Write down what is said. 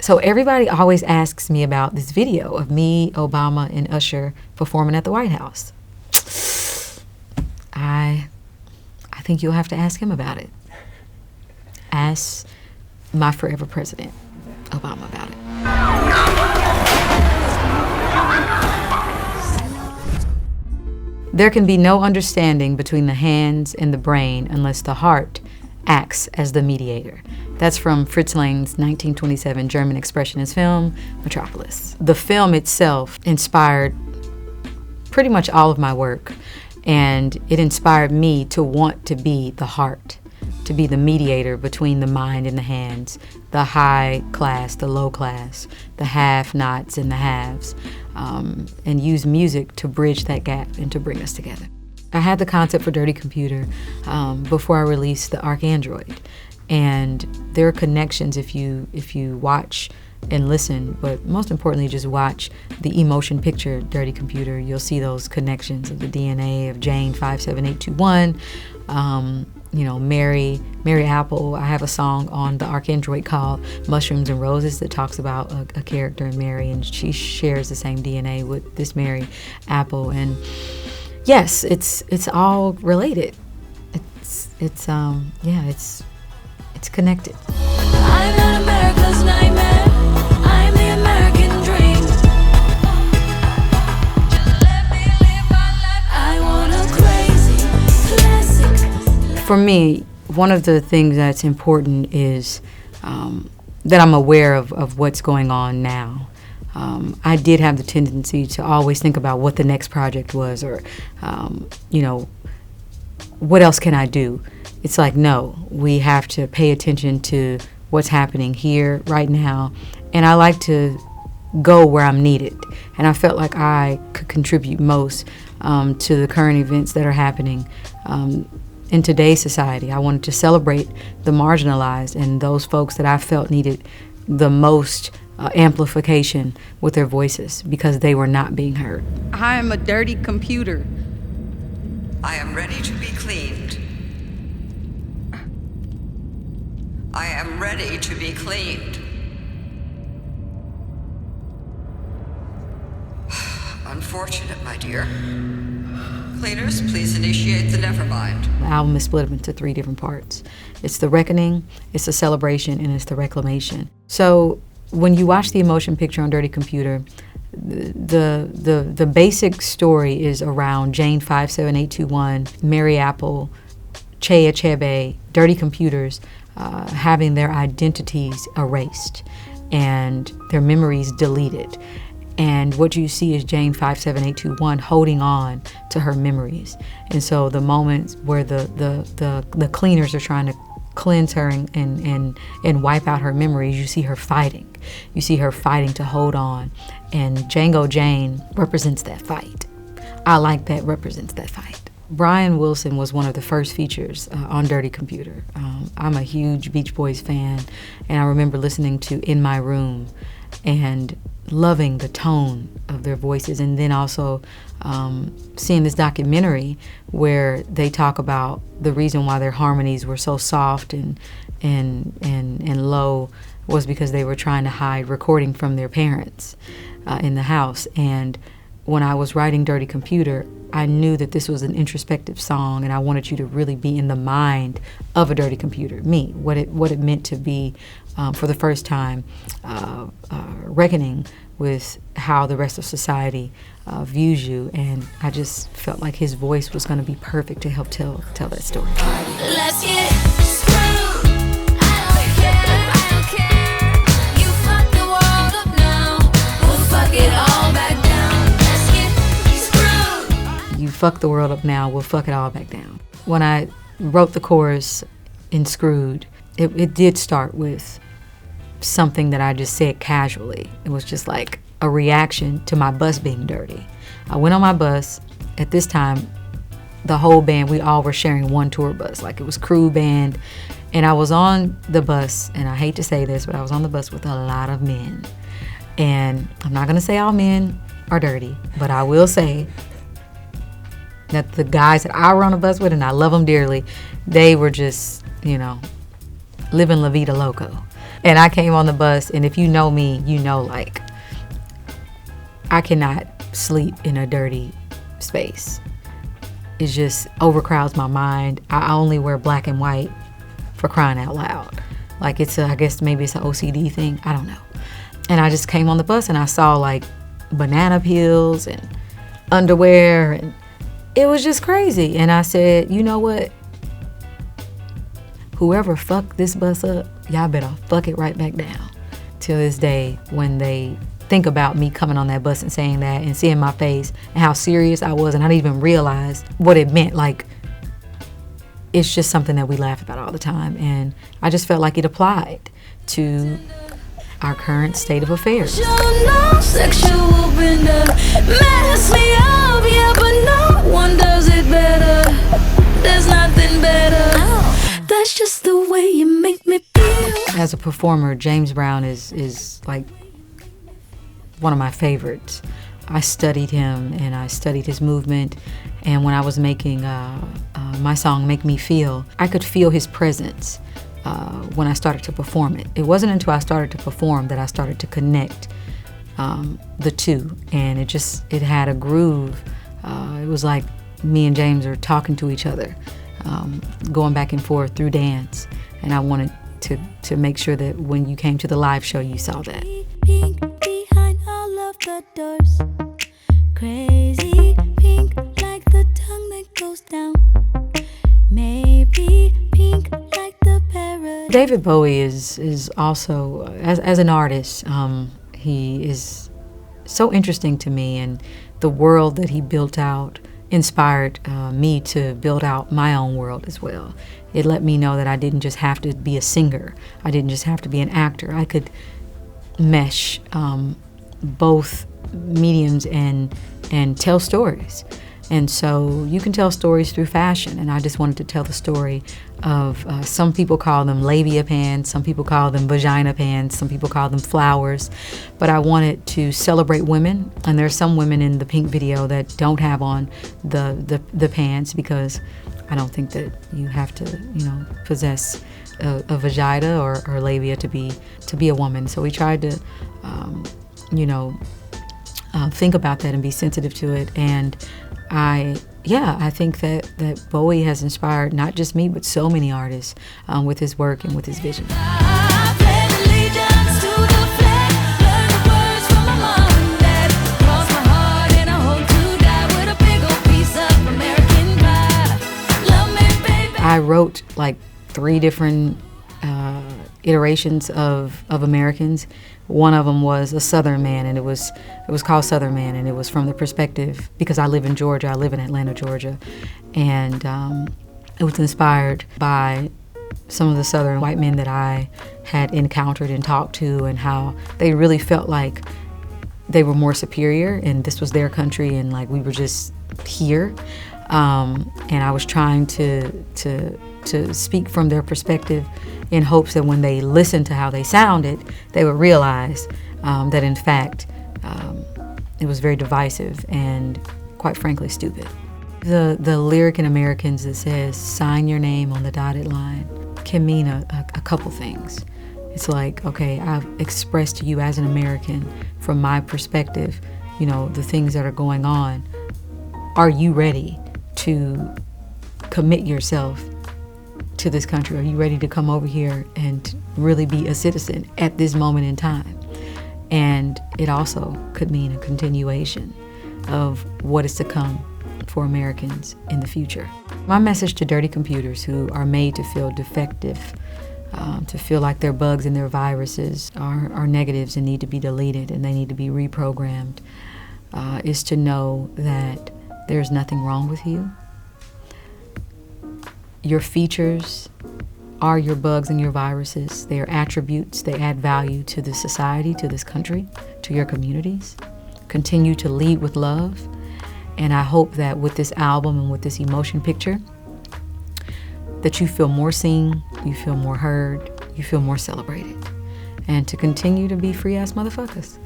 So everybody always asks me about this video of me, Obama, and Usher performing at the White House. I think you'll have to ask him about it. Ask my forever president, Obama, about it. There can be no understanding between the hands and the brain unless the heart acts as the mediator. That's from Fritz Lang's 1927 German expressionist film, Metropolis. The film itself inspired pretty much all of my work, and it inspired me to want to be the heart, to be the mediator between the mind and the hands, the high class, the low class, the have-nots and the haves, and use music to bridge that gap and to bring us together. I had the concept for Dirty Computer before I released the ArchAndroid, and there are connections if you watch and listen, but most importantly, just watch the emotion picture, Dirty Computer. You'll see those connections of the DNA of Jane 57821, Mary Apple. I have a song on the ArchAndroid called Mushrooms and Roses that talks about a character in Mary, and she shares the same DNA with this Mary Apple. And yes, it's all related. It's connected. I'm not America's nightmare. I'm the American dream. Just let me live my life. I want a crazy classic. For me, one of the things that's important is that I'm aware of what's going on now. I did have the tendency to always think about what the next project was, or what else can I do? It's like, no, we have to pay attention to what's happening here right now, and I like to go where I'm needed, and I felt like I could contribute most to the current events that are happening in today's society. I wanted to celebrate the marginalized and those folks that I felt needed the most amplification with their voices because they were not being heard. I am a dirty computer. I am ready to be cleaned. I am ready to be cleaned. Unfortunate, my dear. Cleaners, please initiate the Nevermind. The album is split up into 3 different parts. It's the reckoning, it's the celebration, and it's the reclamation. So when you watch the emotion picture on Dirty Computer, the basic story is around Jane 57821, Mary Apple, Che Achebe, Dirty Computers, having their identities erased and their memories deleted. And what you see is Jane 57821 holding on to her memories. And so the moments where the cleaners are trying to cleanse her and wipe out her memories, you see her fighting. You see her fighting to hold on. And Django Jane represents that fight. I like that represents that fight. Brian Wilson was one of the first features on Dirty Computer. I'm a huge Beach Boys fan, and I remember listening to In My Room and loving the tone of their voices, and then also seeing this documentary where they talk about the reason why their harmonies were so soft and low was because they were trying to hide recording from their parents in the house. And when I was writing Dirty Computer, I knew that this was an introspective song, and I wanted you to really be in the mind of a Dirty Computer, me, what it meant to be, for the first time, reckoning with how the rest of society views you. And I just felt like his voice was going to be perfect to help tell that story. Let's get screwed. I don't care. You fuck the world up now. We'll fuck it all back down. Let's get screwed. You fuck the world up now, we'll fuck it all back down. When I wrote the chorus in Screwed, it did start with something that I just said casually. It was just like a reaction to my bus being dirty. I went on my bus. At this time, the whole band, we all were sharing one tour bus. Like, it was crew band. And I was on the bus, and I hate to say this, but I was on the bus with a lot of men. And I'm not gonna say all men are dirty, but I will say that the guys that I were on the bus with, and I love them dearly, they were just, living La Vida Loco. And I came on the bus, and if you know me, you know, like, I cannot sleep in a dirty space. It just overcrowds my mind. I only wear black and white, for crying out loud. Like, I guess maybe it's an OCD thing. I don't know. And I just came on the bus and I saw like banana peels and underwear, and it was just crazy. And I said, you know what? Whoever fucked this bus up, y'all better fuck it right back down. Till this day, when they think about me coming on that bus and saying that and seeing my face and how serious I was, and I didn't even realize what it meant. Like, it's just something that we laugh about all the time. And I just felt like it applied to our current state of affairs. Sexual bender, mess me up, yeah, but no one does it better. There's nothing better. That's just the way you make me feel. As a performer, James Brown is like one of my favorites. I studied him and I studied his movement. And when I was making my song, Make Me Feel, I could feel his presence when I started to perform it. It wasn't until I started to perform that I started to connect the two. And it had a groove. It was like me and James are talking to each other, going back and forth through dance. And I wanted to make sure that when you came to the live show, you saw that. Pink behind all of the doors. Crazy pink like the tongue that goes down. Maybe pink like the parrot. David Bowie is also, as an artist, he is so interesting to me, and the world that he built out inspired me to build out my own world as well. It let me know that I didn't just have to be a singer. I didn't just have to be an actor. I could mesh both mediums and tell stories. And so you can tell stories through fashion, and I just wanted to tell the story of some people call them labia pants, some people call them vagina pants, some people call them flowers, but I wanted to celebrate women. And there are some women in the Pink video that don't have on the pants, because I don't think that you have to possess a vagina or labia to be a woman. So we tried to think about that and be sensitive to it. And I think that Bowie has inspired not just me, but so many artists with his work and with his vision. I wrote like 3 different iterations of Americans. One of them was a Southern man, and it was called Southern Man, and it was from the perspective, because I live in Georgia, I live in Atlanta, Georgia, and it was inspired by some of the Southern white men that I had encountered and talked to, and how they really felt like they were more superior, and this was their country, and like we were just here, and I was trying to speak from their perspective, in hopes that when they listened to how they sounded, they would realize that in fact it was very divisive and, quite frankly, stupid. The lyric in Americans that says, "Sign your name on the dotted line," can mean a couple things. It's like, okay, I've expressed to you as an American, from my perspective, the things that are going on. Are you ready to commit yourself to this country? Are you ready to come over here and really be a citizen at this moment in time? And it also could mean a continuation of what is to come for Americans in the future. My message to dirty computers who are made to feel defective, to feel like their bugs and their viruses are negatives and need to be deleted and they need to be reprogrammed, is to know that there's nothing wrong with you. Your features are your bugs and your viruses. They are attributes. They add value to this society, to this country, to your communities. Continue to lead with love. And I hope that with this album and with this emotion picture, that you feel more seen, you feel more heard, you feel more celebrated. And to continue to be free-ass motherfuckers.